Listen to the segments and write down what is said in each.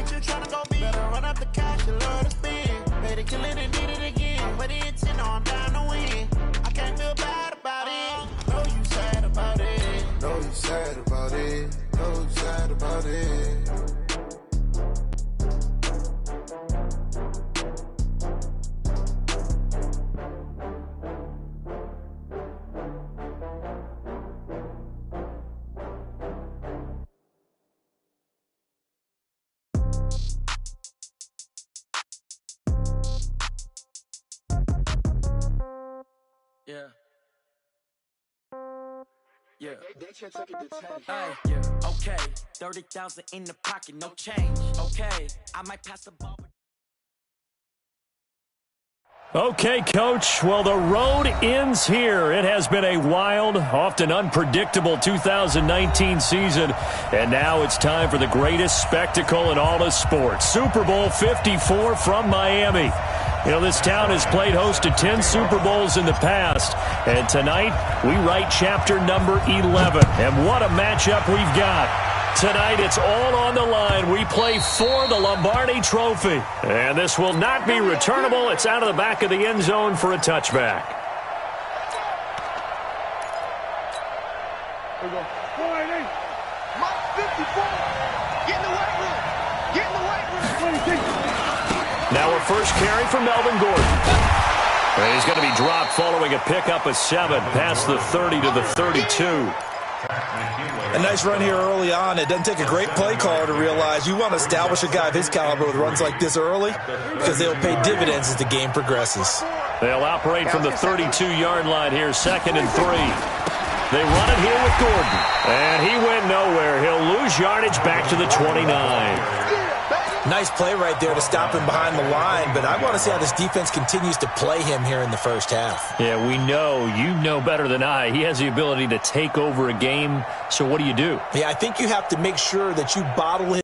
ain't you tryna go be? Better run up the cash, you love to spend. Better kill it and did it again. But it's in, I'm down to win. I can't feel bad about it. Know you sad about it. Know you sad about it. Know you sad about it. Yeah. Yeah. Okay. 30,000 in the pocket, no change. Okay. I might pass the ball. Okay, Coach. Well, the road ends here. It has been a wild, often unpredictable 2019 season. And now it's time for the greatest spectacle in all of sports. Super Bowl 54 from Miami. You know, this town has played host to 10 Super Bowls in the past. And tonight, we write chapter number 11. And what a matchup we've got. Tonight, it's all on the line. We play for the Lombardi Trophy. And this will not be returnable. It's out of the back of the end zone for a touchback. Here we go. 480. Mike 54. Get in the weight room. Get in the weight room. Now a first carry for Melvin Gordon. And he's going to be dropped following a pickup of 7 past the 30 to the 32. A nice run here early on. It doesn't take a great play caller to realize you want to establish a guy of his caliber with runs like this early because they'll pay dividends as the game progresses. They'll operate from the 32-yard line here, 2nd and 3. They run it here with Gordon. And he went nowhere. He'll lose yardage back to the 29. Nice play right there to stop him behind the line, but I want to see how this defense continues to play him here in the first half. Yeah, we know. You know better than I. He has the ability to take over a game, so what do you do? Yeah, I think you have to make sure that you bottle him.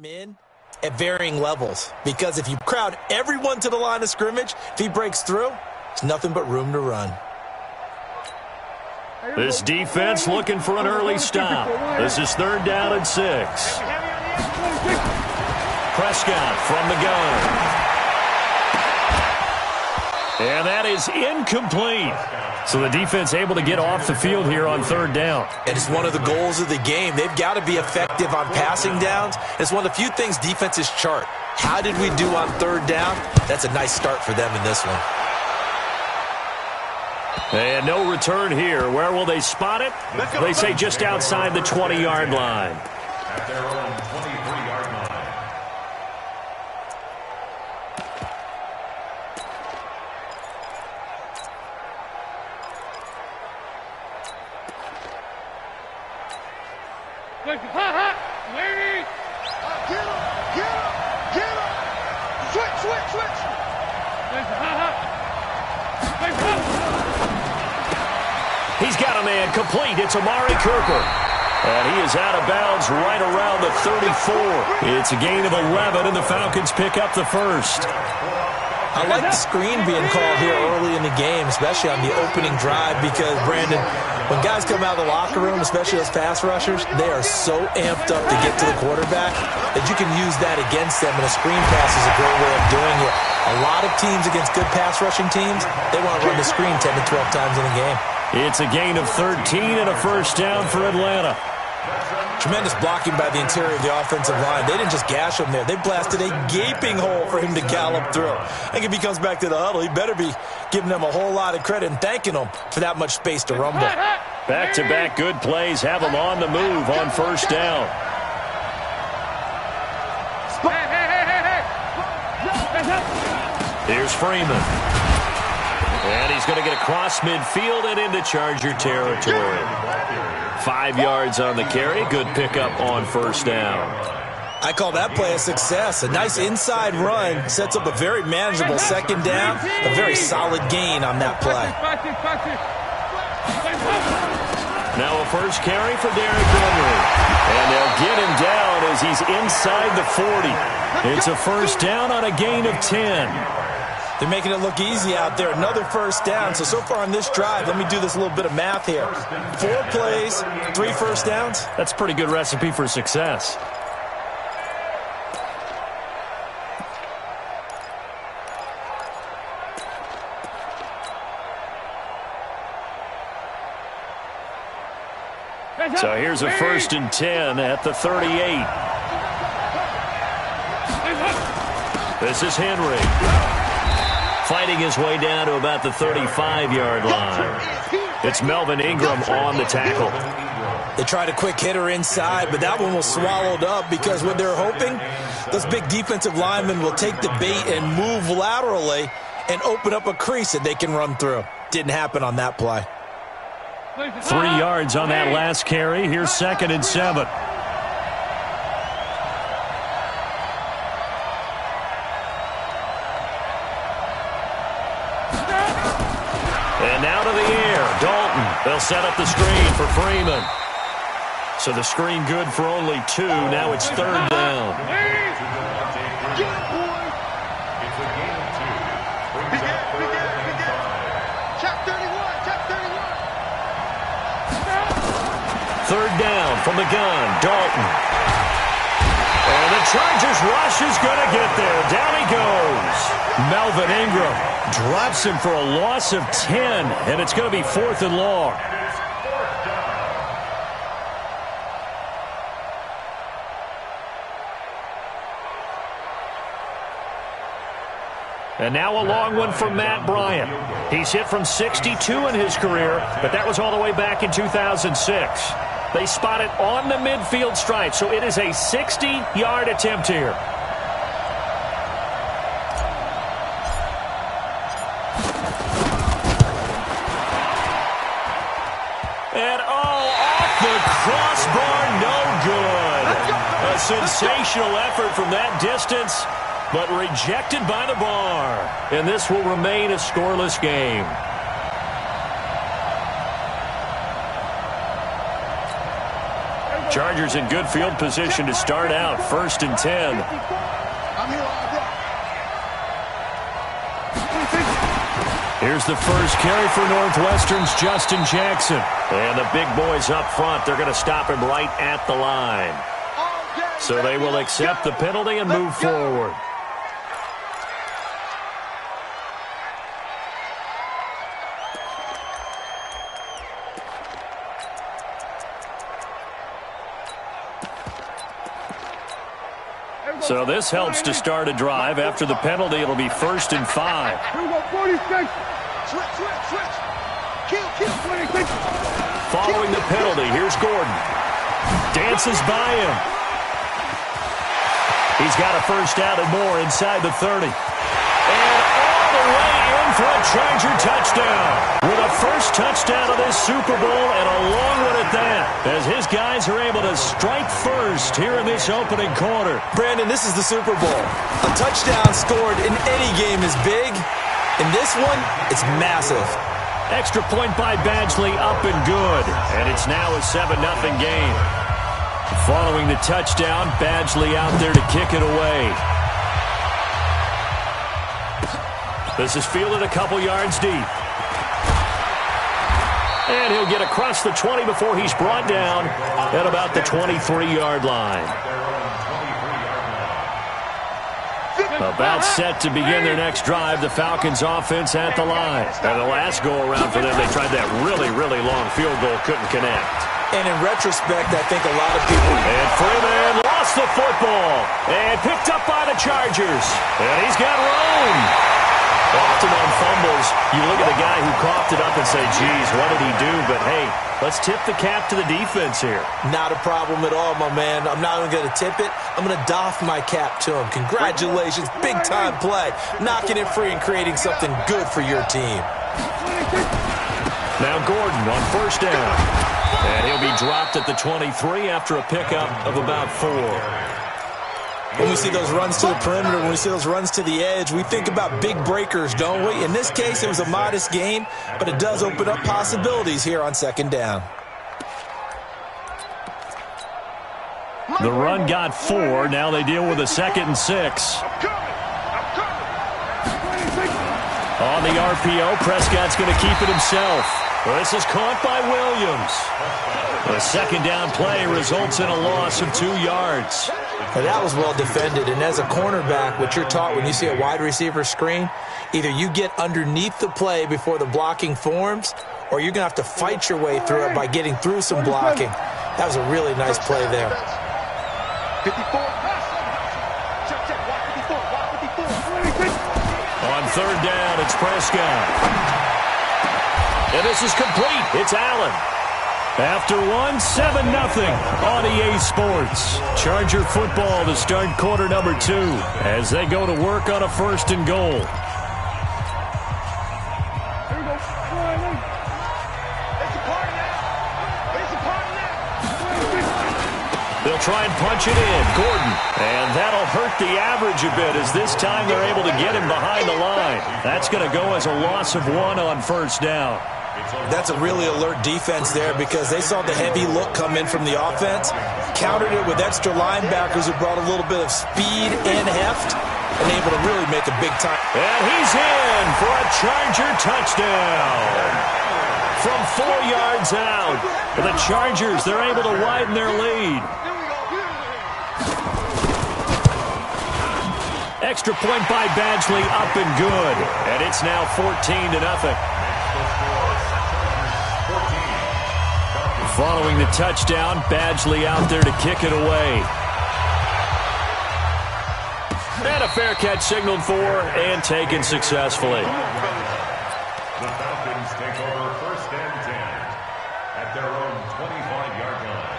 In at varying levels, because if you crowd everyone to the line of scrimmage, if he breaks through, there's nothing but room to run. This defense looking for an early stop. This is 3rd down and 6. Prescott from the gun. And that is incomplete. So the defense able to get off the field here on 3rd down. And it's one of the goals of the game. They've got to be effective on passing downs. It's one of the few things defenses chart. How did we do on 3rd down? That's a nice start for them in this one. And no return here. Where will they spot it? They say just outside the 20-yard line. At their own 23-yard line. Lady! Get him! Get him! Get him! Switch! Switch! Switch! He's got a man complete. It's Amari Cooper. And he is out of bounds right around the 34. It's a gain of 11, and the Falcons pick up the first. I like the screen being called here early in the game, especially on the opening drive, because, Brandon, when guys come out of the locker room, especially those pass rushers, they are so amped up to get to the quarterback that you can use that against them, and a screen pass is a great way of doing it. A lot of teams against good pass rushing teams, they want to run the screen 10 to 12 times in a game. It's a gain of 13 and a first down for Atlanta. Tremendous blocking by the interior of the offensive line. They didn't just gash him there. They blasted a gaping hole for him to gallop through. I think if he comes back to the huddle, he better be giving them a whole lot of credit and thanking them for that much space to rumble. Back-to-back good plays have them on the move on first down. Here's Freeman. And he's going to get across midfield and into Charger territory. 5 yards on the carry. Good pickup on first down. I call that play a success. A nice inside run sets up a very manageable second down, a very solid gain on that play. Now a first carry for Derrick Henry. And they'll get him down as he's inside the 40. It's a first down on a gain of 10. They're making it look easy out there. Another first down. So far on this drive, let me do this little bit of math here. 4 plays, 3 first downs. That's a pretty good recipe for success. So here's a first and 10 at the 38. This is Henry. Fighting his way down to about the 35-yard line. It's Melvin Ingram on the tackle. They tried a quick hitter inside, but that one was swallowed up because what they're hoping, those big defensive linemen will take the bait and move laterally and open up a crease that they can run through. Didn't happen on that play. 3 yards on that last carry. Here's 2nd and 7. And now to the air. Dalton. They'll set up the screen for Freeman. So the screen good for only 2. Now it's 3rd down. Third down from the gun, Dalton. And the Chargers rush is going to get there. Down he goes. Melvin Ingram drops him for a loss of 10, and it's going to be 4th and long. And now a long one from Matt Bryant. He's hit from 62 in his career, but that was all the way back in 2006. They spot it on the midfield stripe, so it is a 60-yard attempt here. And off the crossbar, no good. A sensational effort from that distance, but rejected by the bar. And this will remain a scoreless game. Chargers in good field position to start out. 1st and 10. Here's the first carry for Northwestern's Justin Jackson. And the big boys up front, they're going to stop him right at the line. So they will accept the penalty and move forward. So this helps to start a drive. After the penalty, it'll be 1st and 5. Following the penalty, here's Gordon. Dances by him. He's got a first down and more inside the 30. And all the way in for a Charger touchdown. With a first touchdown of this Super Bowl and a long one at that, as his guys are able to strike first here in this opening quarter. Brandon, this is the Super Bowl. A touchdown scored in any game is big. In this one, it's massive. Extra point by Badgley, up and good. And it's now a 7-0 game. Following the touchdown, Badgley out there to kick it away. This is fielded a couple yards deep. And he'll get across the 20 before he's brought down at about the 23-yard line. About set to begin their next drive, the Falcons offense at the line. And the last go-around for them, they tried that really, really long field goal, couldn't connect. And in retrospect, I think a lot of people... And Freeman lost the football and picked up by the Chargers. And he's got room. Often on fumbles, you look at the guy who coughed it up and say, geez, what did he do? But, hey, let's tip the cap to the defense here. Not a problem at all, my man. I'm not even going to tip it. I'm going to doff my cap to him. Congratulations. Big-time play. Knocking it free and creating something good for your team. Now Gordon on first down. And he'll be dropped at the 23 after a pickup of about 4. When we see those runs to the perimeter, when we see those runs to the edge, we think about big breakers, don't we? In this case, it was a modest gain, but it does open up possibilities here on second down. The run got 4. Now they deal with a 2nd and 6. On the RPO, Prescott's going to keep it himself. This is caught by Williams. The second down play results in a loss of 2 yards. Now that was well defended, and as a cornerback, what you're taught when you see a wide receiver screen, either you get underneath the play before the blocking forms, or you're going to have to fight your way through it by getting through some blocking. That was a really nice play there. 54. On third down, it's Prescott. And this is complete. It's Allen. After 1, 7-0 on EA Sports. Charger football to start quarter number 2 as they go to work on a 1st and goal. They'll try and punch it in. Gordon. And that'll hurt the average a bit as this time they're able to get him behind the line. That's going to go as a loss of 1 on 1st down. That's a really alert defense there because they saw the heavy look come in from the offense, countered it with extra linebackers who brought a little bit of speed and heft, and able to really make a big time. And he's in for a Charger touchdown. From 4 yards out, the Chargers, they're able to widen their lead. Extra point by Badgley, up and good. And it's now 14-0. Following the touchdown, Badgley out there to kick it away. And a fair catch signaled for and taken successfully. The Falcons take over 1st and 10 at their own 25-yard line.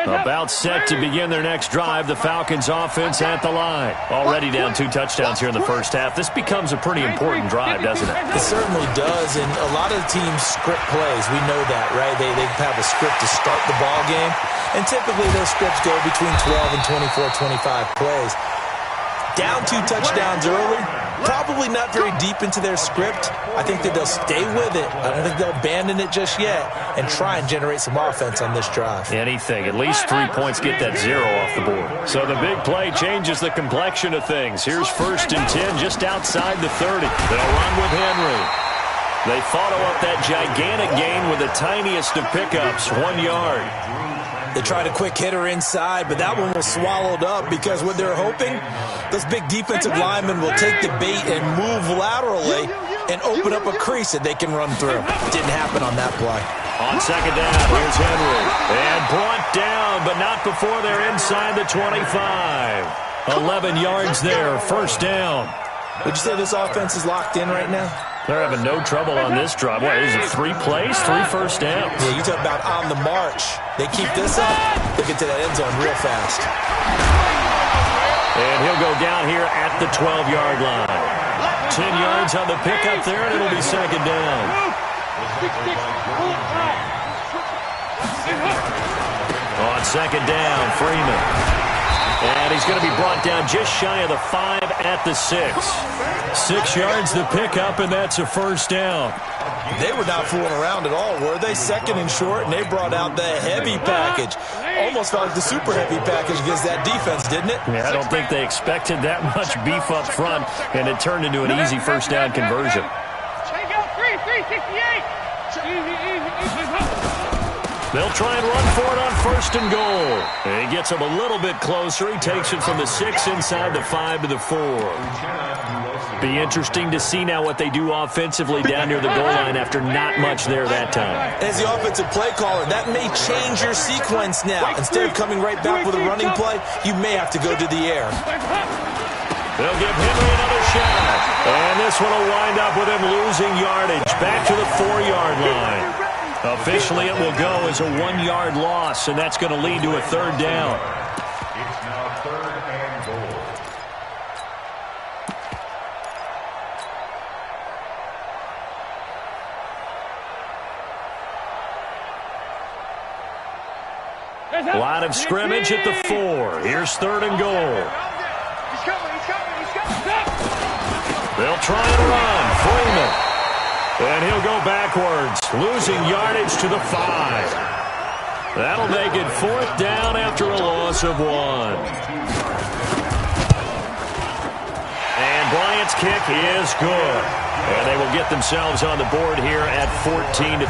About set to begin their next drive, the Falcons offense at the line. Already down 2 touchdowns here in the first half. This becomes a pretty important drive, doesn't it? It certainly does, and a lot of the teams script plays. We know that, right? They have a script to start the ball game, and typically those scripts go between 12 and 24, 25 plays. Down 2 touchdowns early, probably not very deep into their script. I think that they'll stay with it. I don't think they'll abandon it just yet and try and generate some offense on this drive. Anything. At least 3 points, get that 0 off the board. So the big play changes the complexion of things. Here's 1st and 10 just outside the 30. They'll run with Henry. They follow up that gigantic gain with the tiniest of pickups, 1 yard. They tried a quick hitter inside, but that one was swallowed up because what they're hoping, those big defensive linemen will take the bait and move laterally and open up a crease that they can run through. Didn't happen on that play. On second down, here's Henry. And brought down, but not before they're inside the 25. 11 yards there, 1st down. Would you say this offense is locked in right now? They're having no trouble on this drive. What, is it 3 plays, 3 first downs? Yeah, you talk about on the march. They keep this up, they get to that end zone real fast. And he'll go down here at the 12-yard line. 10 yards on the pickup there, and it'll be second down. On second down, Freeman. And he's going to be brought down just shy of the 5 at the 6. 6 yards the pickup, and that's a 1st down. They were not fooling around at all, were they? 2nd and short, and they brought out the heavy package. Almost felt like the super heavy package against that defense, didn't it? Yeah, I don't think they expected that much beef up front, and it turned into an easy 1st down conversion. Take out 368. They'll try and run for it on 1st and goal. And he gets him a little bit closer. He takes it from the 6 inside the 5 to the 4. Be interesting to see now what they do offensively down near the goal line after not much there that time. As the offensive play caller, that may change your sequence now. Instead of coming right back with a running play, you may have to go to the air. They'll give Henry another shot. And this one will wind up with him losing yardage. Back to the 4-yard line. Officially, it will go as a 1-yard loss, and that's going to lead to a 3rd down. It's now 3rd and goal. Line of scrimmage at the 4. Here's 3rd and goal. He's coming. They'll try and run. Freeman. And he'll go backwards, losing yardage to the 5. That'll make it 4th down after a loss of 1. And Bryant's kick is good. And they will get themselves on the board here at 14-3.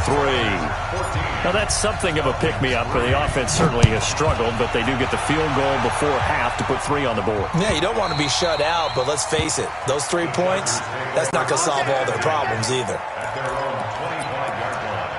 Now, that's something of a pick-me-up, for the offense certainly has struggled, but they do get the field goal before half to put 3 on the board. Yeah, you don't want to be shut out, but let's face it, those 3 points, that's not going to solve all their problems either. At their own 25-yard line.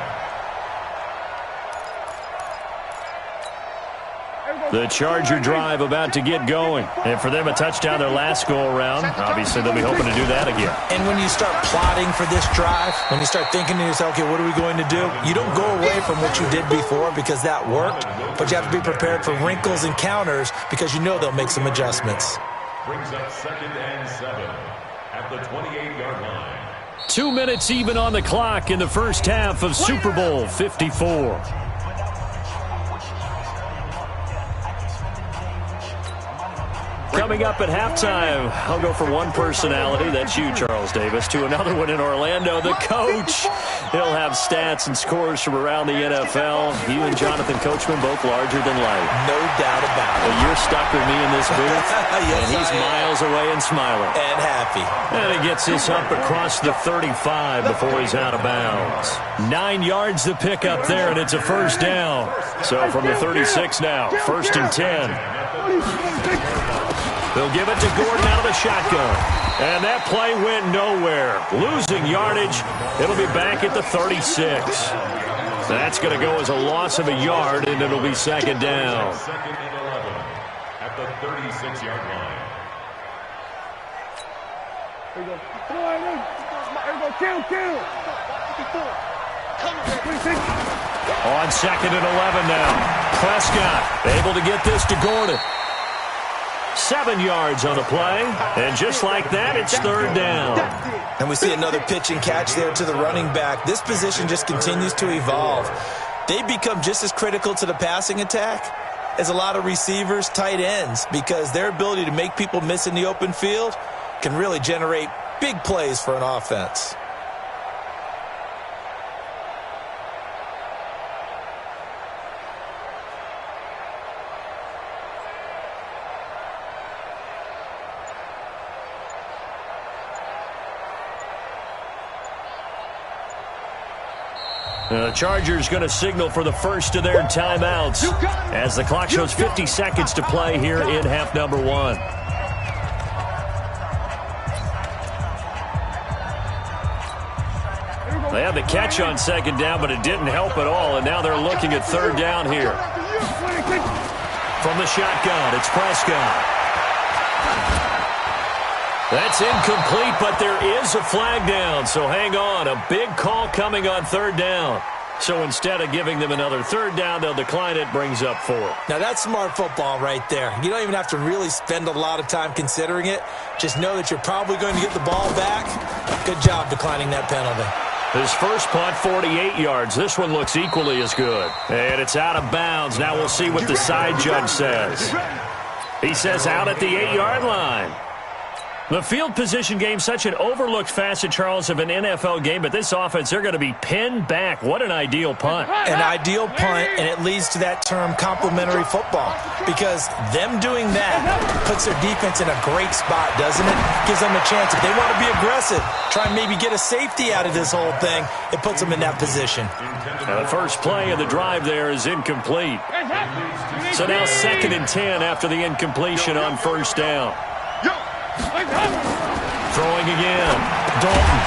The Charger drive about to get going. And for them, a touchdown their last go-around. Obviously, they'll be hoping to do that again. And when you start plotting for this drive, when you start thinking to yourself, okay, what are we going to do? You don't go away from what you did before because that worked, but you have to be prepared for wrinkles and counters because you know they'll make some adjustments. Brings up 2nd and 7 at the 28-yard line. 2 minutes even on the clock in the first half of Super Bowl 54. Coming up at halftime, I'll go from one personality, that's you, Charles Davis, to another one in Orlando, the coach. He'll have stats and scores from around the NFL. You and Jonathan Coachman, both larger than life. No doubt about it. Well, you're stuck with me in this booth, Yes, and he's miles away and smiling. And happy. And he gets this up across the 35 before he's out of bounds. 9 yards to pick up there, and it's a 1st down. So from the 36 now, 1st and 10. They'll give it to Gordon out of the shotgun. And that play went nowhere. Losing yardage. It'll be back at the 36. That's going to go as a loss of a yard, and it'll be 2nd down. 2nd and 11 at the 36-yard line. Here we go. Come on, here we go. Kill. 26. On 2nd and 11 now. Prescott able to get this to Gordon. 7 yards on the play, and just like that, it's 3rd down. And we see another pitch and catch there to the running back. This position just continues to evolve. They become just as critical to the passing attack as a lot of receivers, tight ends, because their ability to make people miss in the open field can really generate big plays for an offense. The Chargers going to signal for the first of their timeouts as the clock shows 50 seconds to play here in half number 1. They had the catch on 2nd down, but it didn't help at all, and now they're looking at 3rd down here. From the shotgun, it's Prescott. That's incomplete, but there is a flag down, so hang on. A big call coming on 3rd down. So instead of giving them another 3rd down, they'll decline it, brings up 4. Now, that's smart football right there. You don't even have to really spend a lot of time considering it. Just know that you're probably going to get the ball back. Good job declining that penalty. His first punt, 48 yards. This one looks equally as good. And it's out of bounds. Now we'll see what the side judge says. He says out at the 8-yard line. The field position game, such an overlooked facet, Charles, of an NFL game, but this offense, they're going to be pinned back. What an ideal punt. An ideal punt, and it leads to that term complementary football, because them doing that puts their defense in a great spot, doesn't it? Gives them a chance. If they want to be aggressive, try and maybe get a safety out of this whole thing, it puts them in that position. Now the first play of the drive there is incomplete. So now 2nd and 10 after the incompletion on 1st down. Throwing again. Dalton.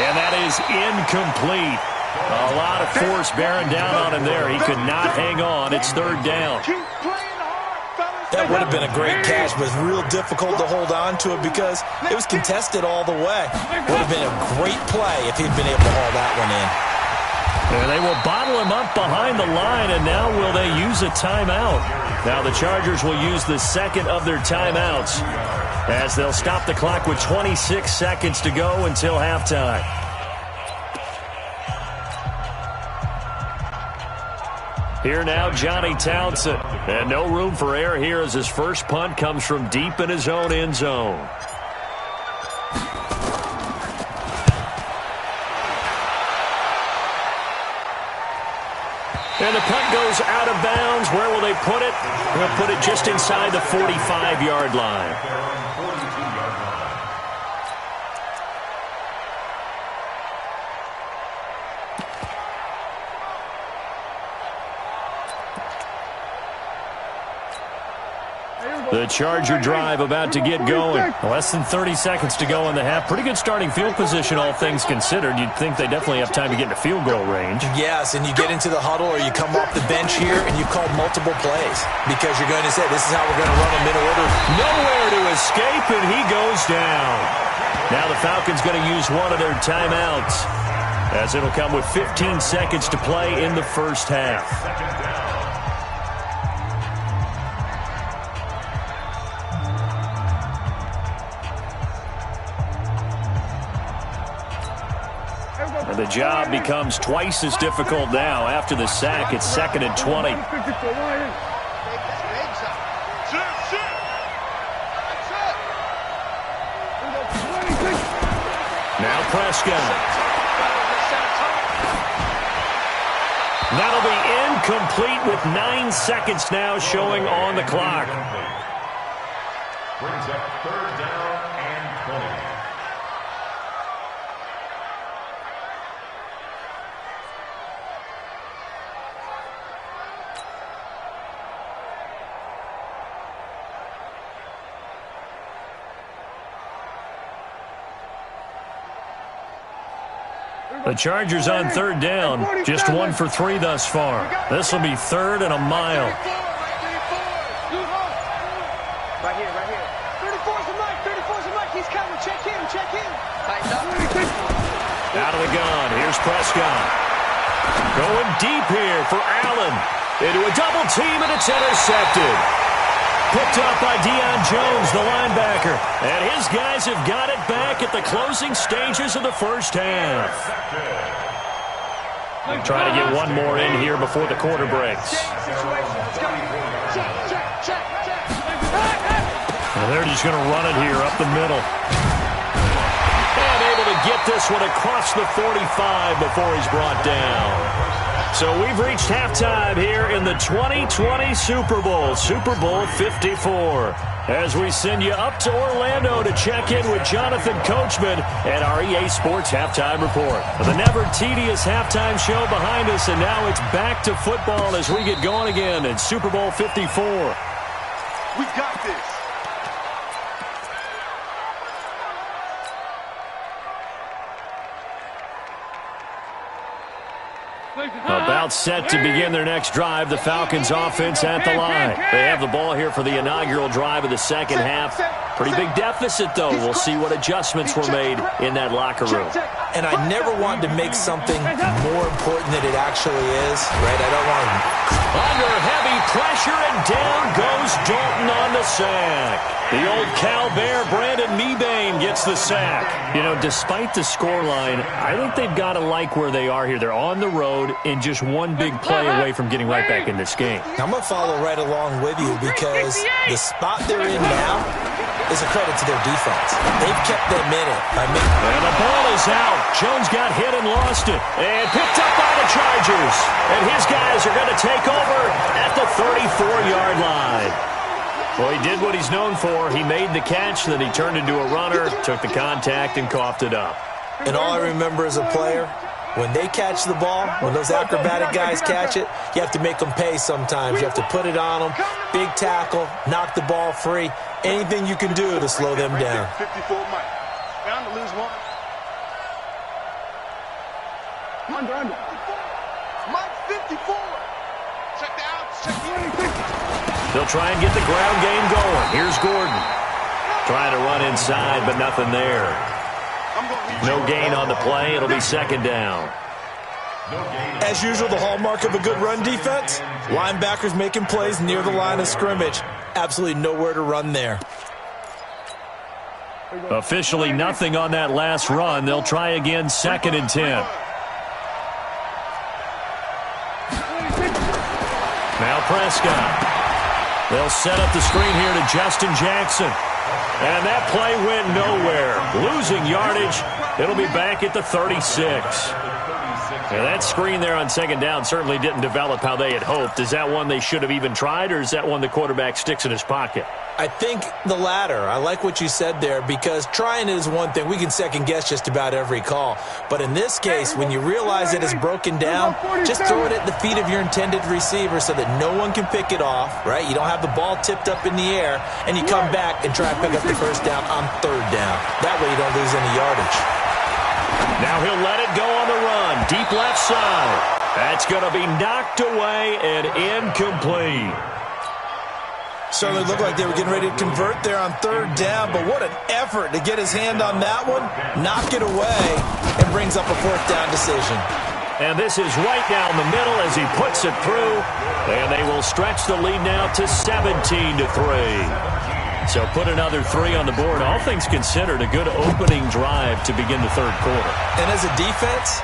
And that is incomplete. A lot of force bearing down on him there. He could not hang on. It's 3rd down. That would have been a great catch, but it's real difficult to hold on to it because it was contested all the way. Would have been a great play if he'd been able to haul that one in. And they will bottle him up behind the line, and now will they use a timeout? Now the Chargers will use the 2nd of their timeouts as they'll stop the clock with 26 seconds to go until halftime. Here now, Johnny Townsend. And no room for error here as his first punt comes from deep in his own end zone. And the punt goes out of bounds. Where will they put it? They'll put it just inside the 45-yard line. The Charger drive about to get going. Less than 30 seconds to go in the half. Pretty good starting field position, all things considered. You'd think they definitely have time to get into field goal range. Yes, and you get into the huddle or you come off the bench here and you call multiple plays because you're going to say, this is how we're going to run them in order. Nowhere to escape, and he goes down. Now the Falcons going to use one of their timeouts, as it'll come with 15 seconds to play in the first half. And the job becomes twice as difficult now. After the sack, it's 2nd and 20. Now Prescott. That'll be incomplete with 9 seconds now showing on the clock. Brings up 3rd down and 20. The Chargers on 3rd down. Just 1 for 3 thus far. This will be 3rd and a mile. Right here. 34's the mic. He's coming. Check him. Out of the gun. Here's Prescott. Going deep here for Allen. Into a double team, and it's intercepted. Picked up by Deion Jones, the linebacker. And his guys have got it back at the closing stages of the first half. Trying to get one more in here before the quarter breaks. And they're just going to run it here up the middle. And able to get this one across the 45 before he's brought down. So we've reached halftime here in the 2020 Super Bowl, Super Bowl 54. As we send you up to Orlando to check in with Jonathan Coachman and our EA Sports Halftime Report. The never tedious halftime show behind us, and now it's back to football as we get going again in Super Bowl 54. We got this. About set to begin their next drive, the Falcons offense at the line. They have the ball here for the inaugural drive of the second half. Pretty big deficit, though. We'll see what adjustments were made in that locker room. And I never want to make something more important than it actually is, right? I don't want to... Under heavy pressure, and down goes Dalton on the sack. The old Cal Bear, Brandon Mebane, gets the sack. You know, despite the scoreline, I think they've got to like where they are here. They're on the road and just one big play away from getting right back in this game. I'm going to follow right along with you because the spot they're in now is a credit to their defense. They've kept them in it. And the ball is out. Jones got hit and lost it. And picked up by the Chargers. And his guys are going to take over at the 34-yard line. Well, he did what he's known for. He made the catch, then he turned into a runner, took the contact, and coughed it up. And all I remember as a player, when they catch the ball, when those acrobatic guys catch it, you have to make them pay sometimes. You have to put it on them, big tackle, knock the ball free. Anything you can do to slow them down. 54 Mike. Bound to lose one. Under. Mike 54. Check the outs. Check the They'll try and get the ground game going. Here's Gordon. Trying to run inside, but nothing there. No gain on the play. It'll be 2nd down. As usual, the hallmark of a good run defense, linebackers making plays near the line of scrimmage. Absolutely nowhere to run there. Officially nothing on that last run. They'll try again, 2nd and 10. Now Prescott. They'll set up the screen here to Justin Jackson. And that play went nowhere. Losing yardage. It'll be back at the 36. And that screen there on second down certainly didn't develop how they had hoped. Is that one they should have even tried, or is that one the quarterback sticks in his pocket? I think the latter. I like what you said there, because trying is one thing. We can second-guess just about every call. But in this case, when you realize it is broken down, just throw it at the feet of your intended receiver so that no one can pick it off, right? You don't have the ball tipped up in the air, and you come back and try to pick up the first down on third down. That way you don't lose any yardage. Now he'll let it go on the run. Deep left side. That's going to be knocked away and incomplete. Certainly looked like they were getting ready to convert there on third down, but what an effort to get his hand on that one, knock it away, and brings up a fourth down decision. And this is right down the middle as he puts it through, and they will stretch the lead now to 17-3. So put another 3 on the board. All things considered, a good opening drive to begin the third quarter. And as a defense,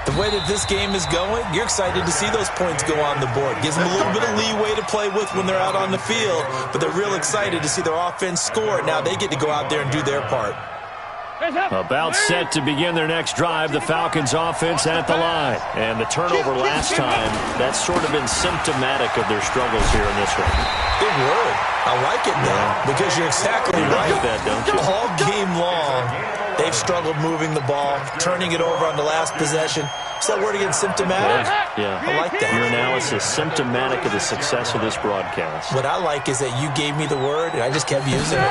the way that this game is going, you're excited to see those points go on the board. Gives them a little bit of leeway to play with when they're out on the field, but they're real excited to see their offense score. Now they get to go out there and do their part. About set to begin their next drive, the Falcons offense at the line. And the turnover last time, that's sort of been symptomatic of their struggles here in this one. Big word. I like it now, because you're exactly right. You like that, don't you? All game long, they've struggled moving the ball, turning it over on the last possession. Is that word again, symptomatic? Yeah. I like that. Your analysis, symptomatic of the success of this broadcast. What I like is that you gave me the word, and I just kept using it.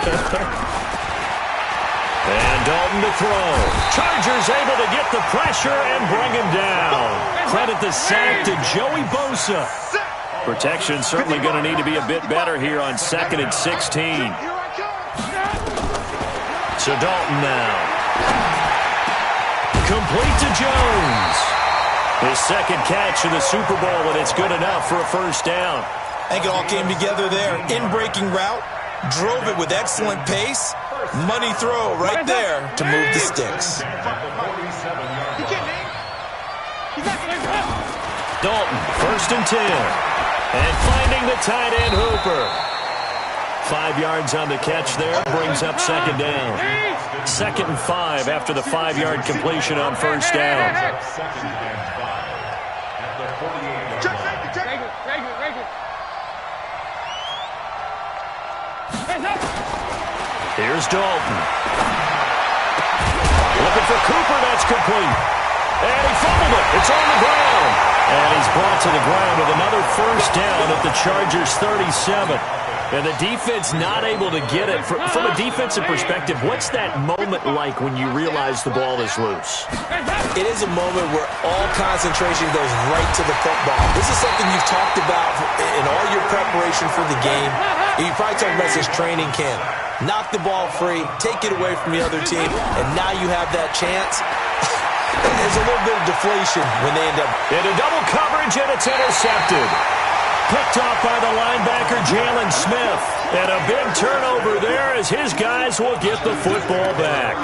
And Dalton to throw. Chargers able to get the pressure and bring him down. Credit the sack to Joey Bosa. Protection certainly going to need to be a bit better here on 2nd and 16. So Dalton now. Complete to Jones. His second catch of the Super Bowl, and it's good enough for a first down. I think it all came together there. In-breaking route, drove it with excellent pace. Money throw right there to move the sticks. Dalton, 1st and 10. And finding the tight end Hooper. 5 yards on the catch there, brings up 2nd down. 2nd and 5 after the 5-yard completion on first down. Here's Dalton. Looking for Cooper, that's complete. And he fumbled it. It's on the ground. And he's brought to the ground with another first down at the Chargers' 37. And the defense not able to get it. From a defensive perspective, what's that moment like when you realize the ball is loose? It is a moment where all concentration goes right to the football. This is something you've talked about in all your preparation for the game. You probably talked about this training camp. Knock the ball free, take it away from the other team, and now you have that chance. There's a little bit of deflation when they end up. Into double coverage, and it's intercepted. Picked off by the linebacker, Jalen Smith. And a big turnover there as his guys will get the football back.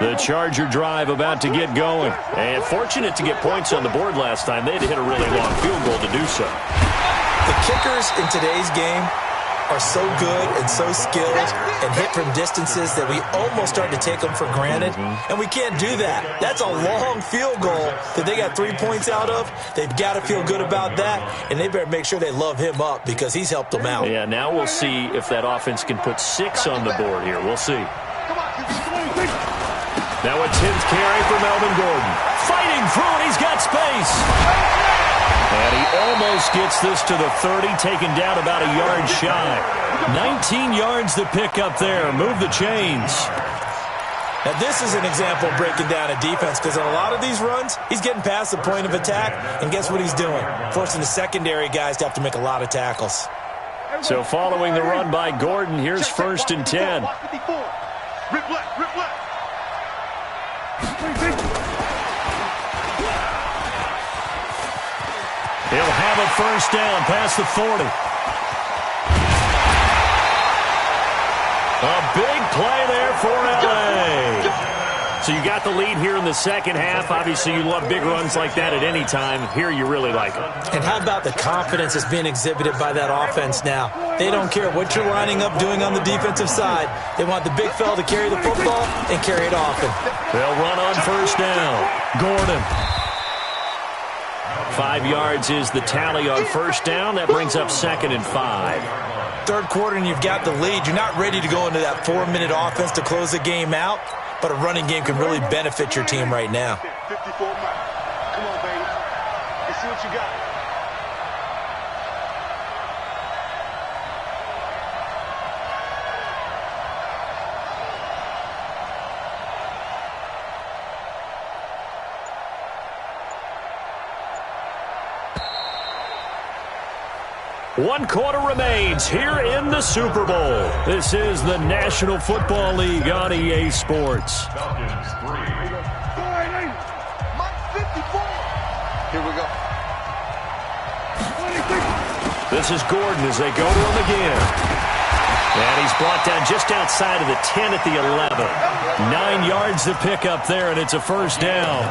The Charger drive about to get going. And fortunate to get points on the board last time. They had to hit a really long field goal to do so. The kickers in today's game are so good and so skilled and hit from distances that we almost start to take them for granted. And we can't do that. That's a long field goal that they got 3 points out of. They've got to feel good about that, and they better make sure they love him up because he's helped them out. Yeah, now we'll see if that offense can put 6 on the board here. We'll see. Now a 10th carry for Melvin Gordon. Fighting through it, he's got space. And he almost gets this to the 30, taken down about a yard shy. 19 yards to pick up there. Move the chains. Now this is an example of breaking down a defense because on a lot of these runs, he's getting past the point of attack, and guess what he's doing? Forcing the secondary guys to have to make a lot of tackles. So following the run by Gordon, here's 1st and 10. Rip left, rip left. He'll have a first down past the 40. A big play there for L.A. So you got the lead here in the second half. Obviously, you love big runs like that at any time. Here you really like it. And how about the confidence that's being exhibited by that offense now? They don't care what you're lining up doing on the defensive side. They want the big fella to carry the football and carry it often. They'll run on first down. Gordon. 5 yards is the tally on first down. That brings up 2nd and 5. Third quarter and you've got the lead. You're not ready to go into that 4-minute offense to close the game out. But a running game can really benefit your team right now. 54 miles. Come on, baby. Let's see what you got. One quarter remains here in the Super Bowl. This is the National Football League on EA Sports. Falcons 3. Mike 54. Here we go. This is Gordon as they go to him again. And he's brought down just outside of the 10 at the 11. 9 yards to pick up there, and it's a first down.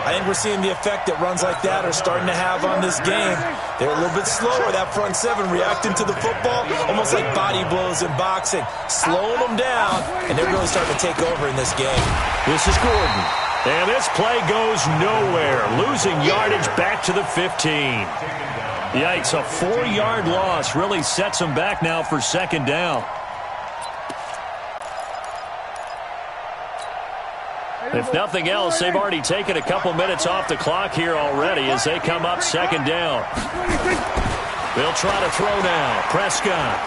I think we're seeing the effect that runs like that are starting to have on this game. They're a little bit slower, that front seven, reacting to the football, almost like body blows in boxing, slowing them down, and they're really starting to take over in this game. This is Gordon. And this play goes nowhere, losing yardage back to the 15. Yikes, a 4-yard loss really sets them back now for second down. If nothing else, they've already taken a couple minutes off the clock here already as they come up second down. They'll try to throw now. Prescott.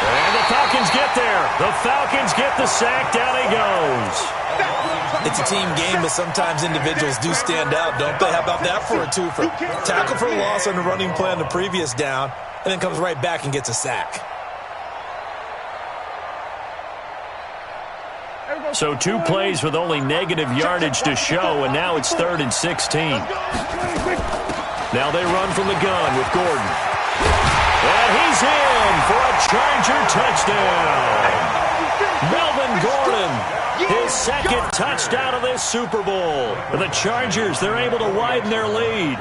And the Falcons get there. The Falcons get the sack. Down he goes. It's a team game, but sometimes individuals do stand out, don't they? How about that for a twofer? Tackle for a loss on the running play on the previous down, and then comes right back and gets a sack. So 2 plays with only negative yardage to show, and now it's 3rd and 16. Now they run from the gun with Gordon. And he's in for a Charger touchdown. Melvin Gordon, his second touchdown of this Super Bowl. The Chargers, they're able to widen their lead.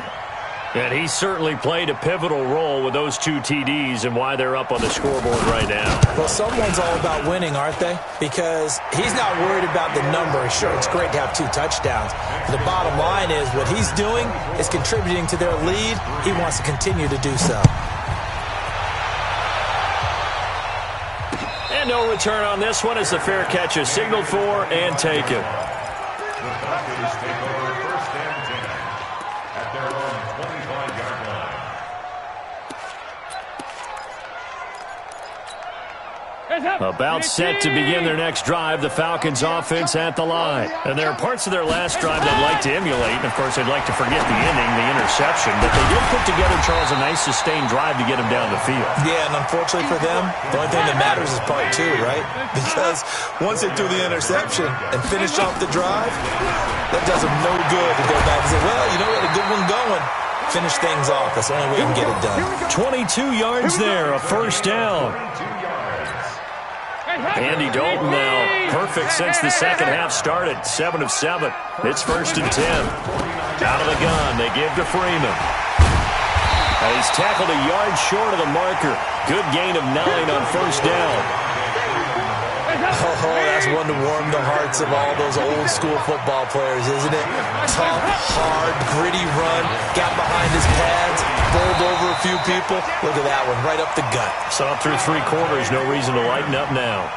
And he certainly played a pivotal role with those 2 TDs and why they're up on the scoreboard right now. Well, someone's all about winning, aren't they? Because he's not worried about the number. Sure, it's great to have 2 touchdowns. But the bottom line is what he's doing is contributing to their lead. He wants to continue to do so. And no return on this one as the fair catch is signaled for and taken. The Falcons take over 1st and 10 at their own 25-yard line. About set to begin their next drive, the Falcons offense at the line. And there are parts of their last drive they'd like to emulate. And, of course, they'd like to forget the ending, the interception. But they did put together, Charles, a nice sustained drive to get them down the field. Yeah, and unfortunately for them, the only thing that matters is part 2, right? Because once they threw the interception and finished off the drive, that does them no good to go back and say, well, you know, we had a good one going. Finish things off. That's the only way you can get it done. 22 yards there, a first down. Andy Dalton now perfect since the second half started. 7 of 7. It's 1st and 10. Out of the gun, they give to Freeman. And he's tackled a yard short of the marker. Good gain of 9 on first down. Oh, that's one to warm the hearts of all those old school football players, isn't it? Tough, hard, gritty run. Got behind his pads, bowled over a few people. Look at that one, right up the gut. Saw through 3 quarters, no reason to lighten up now.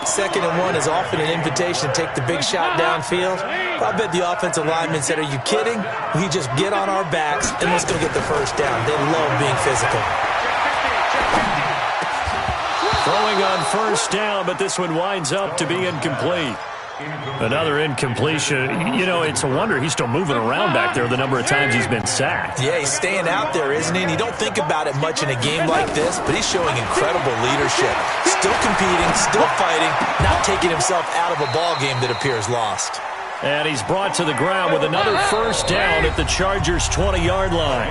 2nd and 1 is often an invitation to take the big shot downfield. I bet the offensive lineman said, are you kidding? We just get on our backs and let's go get the first down. They love being physical. Throwing on first down, but this one winds up to be incomplete. Another incompletion. You know, it's a wonder he's still moving around back there the number of times he's been sacked. Yeah, he's staying out there, isn't he? And you don't think about it much in a game like this, but he's showing incredible leadership. Still competing, still fighting, not taking himself out of a ball game that appears lost. And he's brought to the ground with another first down at the Chargers' 20-yard line.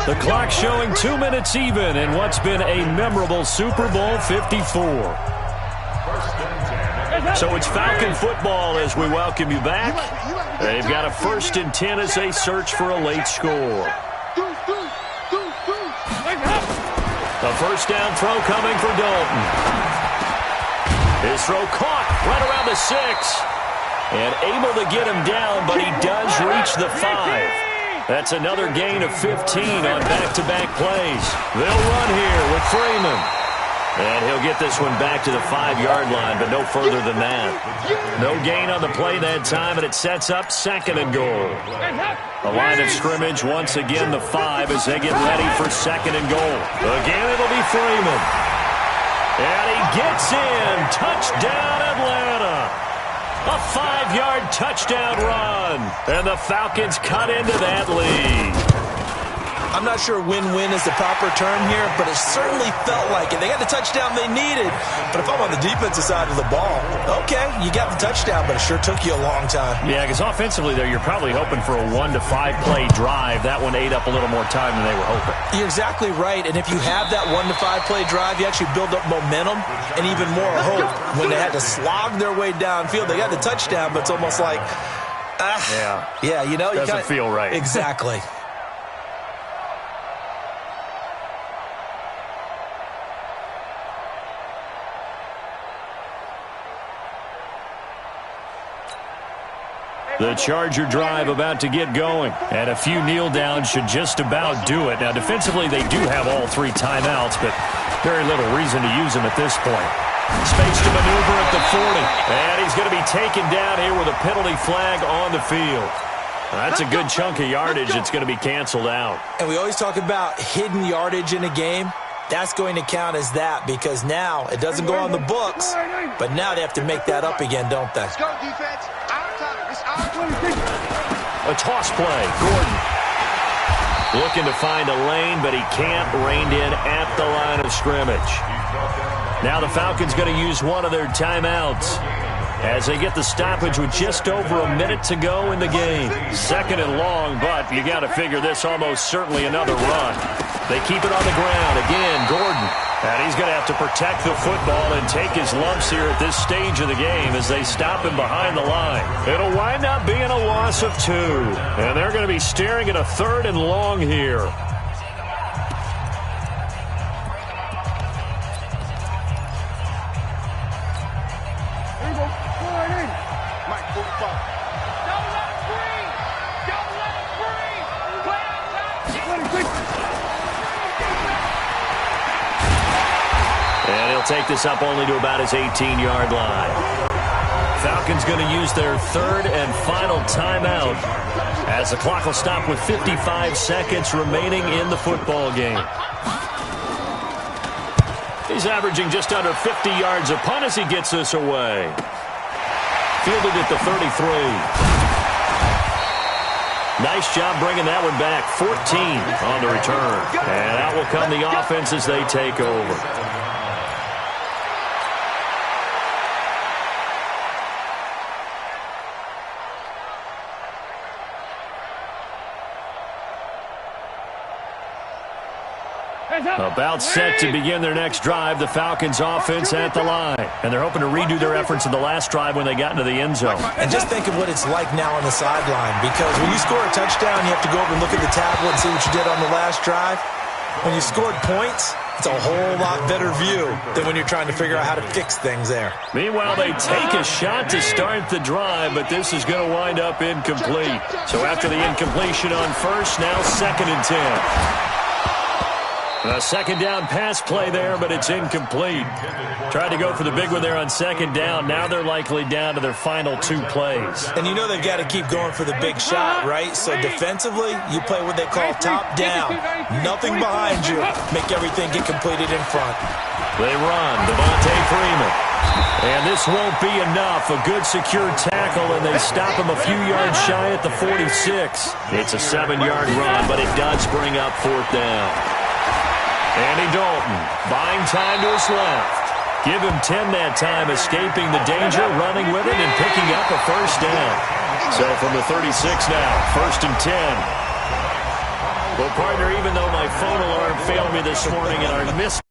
The clock showing 2 minutes even in what's been a memorable Super Bowl 54. So it's Falcon football as we welcome you back. They've got a 1st and 10 as they search for a late score. The first down throw coming for Dalton. His throw caught right around the 6. And able to get him down, but he does reach the 5. That's another gain of 15 on back-to-back plays. They'll run here with Freeman. And he'll get this one back to the 5-yard line, but no further than that. No gain on the play that time, and it sets up 2nd and goal. The line of scrimmage, once again, the 5 as they get ready for 2nd and goal. Again, it'll be Freeman. And he gets in. Touchdown, Atlanta. A 5-yard touchdown run. And the Falcons cut into that lead. I'm not sure win-win is the proper term here, but it certainly felt like it. They got the touchdown they needed, but if I'm on the defensive side of the ball, okay, you got the touchdown, but it sure took you a long time. Yeah, because offensively there, you're probably hoping for a 1 to 5 play drive. That one ate up a little more time than they were hoping. You're exactly right, and if you have that 1 to 5 play drive, you actually build up momentum and even more hope. When they had to slog their way downfield, they got the touchdown, but it's almost like, yeah, you know, doesn't feel right. Exactly. The Charger drive about to get going, and a few kneel downs should just about do it. Now, defensively, they do have all 3 timeouts, but very little reason to use them at this point. Space to maneuver at the 40, and he's going to be taken down here with a penalty flag on the field. That's a good chunk of yardage. It's going to be canceled out. And we always talk about hidden yardage in a game. That's going to count as that because now it doesn't go on the books, but now they have to make that up again, don't they? Let's go, defense. A toss play. Gordon looking to find a lane, but he can't. Reined in at the line of scrimmage. Now the Falcons going to use one of their timeouts as they get the stoppage with just over a minute to go in the game. 2nd and long, but you got to figure this almost certainly another run. They keep it on the ground. Again, Gordon. And he's going to have to protect the football and take his lumps here at this stage of the game as they stop him behind the line. It'll wind up being a loss of 2. And they're going to be staring at a 3rd and long here. And he'll take this up only to about his 18-yard line. Falcons going to use their 3rd and final timeout as the clock will stop with 55 seconds remaining in the football game. He's averaging just under 50 yards a punt as he gets this away. Fielded at the 33. Nice job bringing that one back. 14 on the return. And out will come the offense as they take over. About set to begin their next drive, the Falcons offense at the line. And they're hoping to redo their efforts in the last drive when they got into the end zone. And just think of what it's like now on the sideline, because when you score a touchdown, you have to go over and look at the tablet and see what you did on the last drive. When you scored points, it's a whole lot better view than when you're trying to figure out how to fix things there. Meanwhile, they take a shot to start the drive, but this is going to wind up incomplete. So after the incompletion on first, now 2nd and 10. A 2nd down pass play there, but it's incomplete. Tried to go for the big one there on 2nd down. Now they're likely down to their final 2 plays. And you know they've got to keep going for the big shot, right? So defensively, you play what they call top down. Nothing behind you. Make everything get completed in front. They run. Devontae Freeman. And this won't be enough. A good secure tackle, and they stop him a few yards shy at the 46. It's a 7-yard run, but it does bring up 4th down. Andy Dalton buying time to his left. Give him 10 that time, escaping the danger, running with it, and picking up a first down. So from the 36 now, 1st and 10. Well, partner, even though my phone alarm failed me this morning and I missed